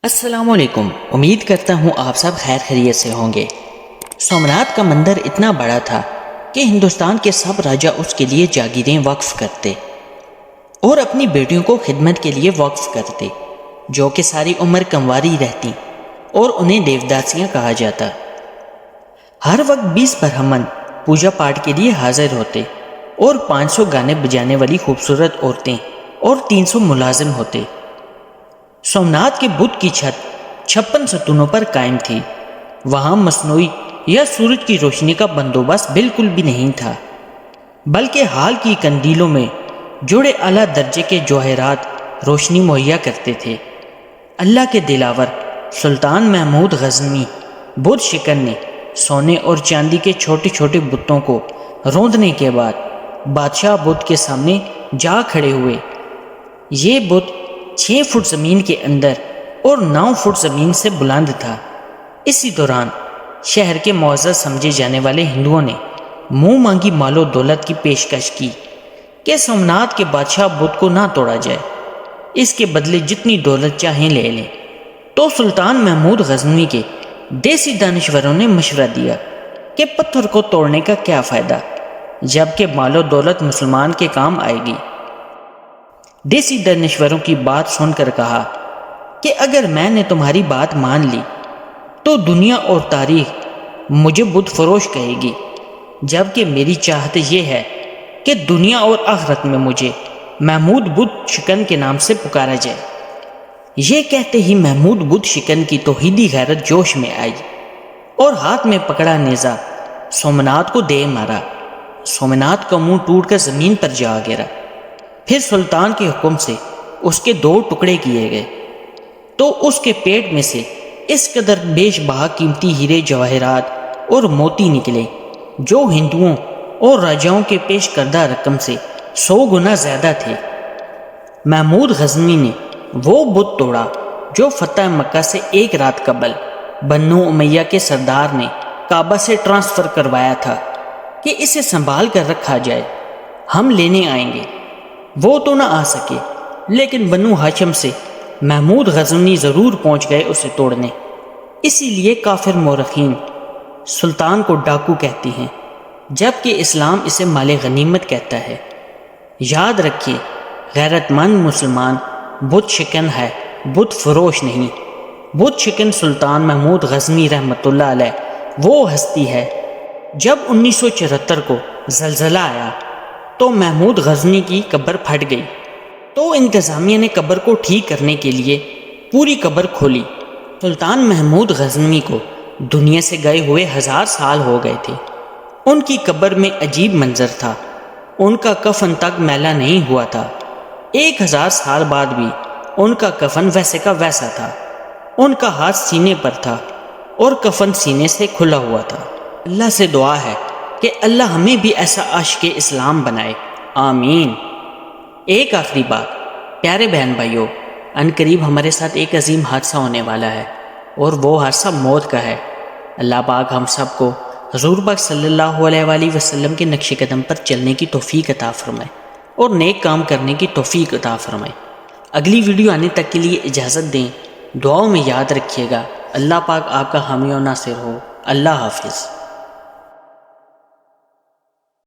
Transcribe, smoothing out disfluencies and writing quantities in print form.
السلام علیکم۔ امید کرتا ہوں آپ سب خیر خیریت سے ہوں گے۔ سومناتھ کا مندر اتنا بڑا تھا کہ ہندوستان کے سب راجا اس کے لیے جاگیریں وقف کرتے اور اپنی بیٹیوں کو خدمت کے لیے وقف کرتے، جو کہ ساری عمر کنواری رہتی اور انہیں دیوداسیاں کہا جاتا۔ ہر وقت 20 برہمن پوجا پاٹ کے لیے حاضر ہوتے اور 500 گانے بجانے والی خوبصورت عورتیں اور 300 ملازم ہوتے۔ سومناتھ کے بت کی چھت 56 ستونوں پر قائم تھی۔ وہاں مصنوعی یا سورج کی روشنی کا بندوبست بالکل بھی نہیں تھا، بلکہ حال کی کندیلوں میں جڑے اعلیٰ درجے کے جواہرات روشنی مہیا کرتے تھے۔ اللہ کے دلاور سلطان محمود غزنوی بت شکن نے سونے اور چاندی کے چھوٹے چھوٹے بتوں کو روندنے کے بعد بادشاہ بت کے سامنے جا کھڑے ہوئے۔ یہ بت 6 فٹ زمین کے اندر اور 9 فٹ زمین سے بلند تھا۔ اسی دوران شہر کے معزز سمجھے جانے والے ہندوؤں نے منہ مانگی مال و دولت کی پیشکش کی کہ سومناتھ کے بادشاہ بت کو نہ توڑا جائے، اس کے بدلے جتنی دولت چاہیں لے لیں۔ تو سلطان محمود غزنوی کے دیسی دانشوروں نے مشورہ دیا کہ پتھر کو توڑنے کا کیا فائدہ، جبکہ مال و دولت مسلمان کے کام آئے گی۔ دیسی دانشوروں کی بات سن کر کہا کہ اگر میں نے تمہاری بات مان لی تو دنیا اور تاریخ مجھے بت فروش کہے گی، جبکہ میری چاہت یہ ہے کہ دنیا اور آخرت میں مجھے محمود بت شکن کے نام سے پکارا جائے۔ یہ کہتے ہی محمود بت شکن کی توحیدی غیرت جوش میں آئی اور ہاتھ میں پکڑا نیزہ سومناتھ کو دے مارا۔ سومناتھ کا منہ ٹوٹ کر زمین پر جا گرا۔ پھر سلطان کے حکم سے اس کے 2 ٹکڑے کیے گئے تو اس کے پیٹ میں سے اس قدر بیش بہا قیمتی ہیرے جواہرات اور موتی نکلے جو ہندوؤں اور راجاؤں کے پیش کردہ رقم سے 100 گنا زیادہ تھے۔ محمود غزنوی نے وہ بت توڑا جو فتح مکہ سے 1 رات قبل بنو امیہ کے سردار نے کعبہ سے ٹرانسفر کروایا تھا کہ اسے سنبھال کر رکھا جائے، ہم لینے آئیں گے۔ وہ تو نہ آ سکے، لیکن بنو ہاشم سے محمود غزنوی ضرور پہنچ گئے اسے توڑنے۔ اسی لیے کافر مورخین سلطان کو ڈاکو کہتے ہیں، جبکہ اسلام اسے مال غنیمت کہتا ہے۔ یاد رکھیے، غیرت مند مسلمان بت شکن ہے، بت فروش نہیں۔ بت شکن سلطان محمود غزنوی رحمۃ اللہ علیہ وہ ہستی ہے۔ جب 1974 کو زلزلہ آیا تو محمود غزنوی کی قبر پھٹ گئی، تو انتظامیہ نے قبر کو ٹھیک کرنے کے لیے پوری قبر کھولی۔ سلطان محمود غزنوی کو دنیا سے گئے ہوئے 1000 سال ہو گئے تھے۔ ان کی قبر میں عجیب منظر تھا، ان کا کفن تک میلا نہیں ہوا تھا۔ 1000 سال بعد بھی ان کا کفن ویسے کا ویسا تھا۔ ان کا ہاتھ سینے پر تھا اور کفن سینے سے کھلا ہوا تھا۔ اللہ سے دعا ہے کہ اللہ ہمیں بھی ایسا عاشق اسلام بنائے، آمین۔ ایک آخری بات، پیارے بہن بھائیوں، عنقریب ہمارے ساتھ ایک عظیم حادثہ ہونے والا ہے اور وہ حادثہ موت کا ہے۔ اللہ پاک ہم سب کو حضور پاک صلی اللہ علیہ وآلہ وسلم کے نقش قدم پر چلنے کی توفیق عطا فرمائے اور نیک کام کرنے کی توفیق عطا فرمائے۔ اگلی ویڈیو آنے تک کے لیے اجازت دیں، دعاؤں میں یاد رکھیے گا۔ اللہ پاک آپ کا حامی و ناصر ہو۔ اللہ حافظ۔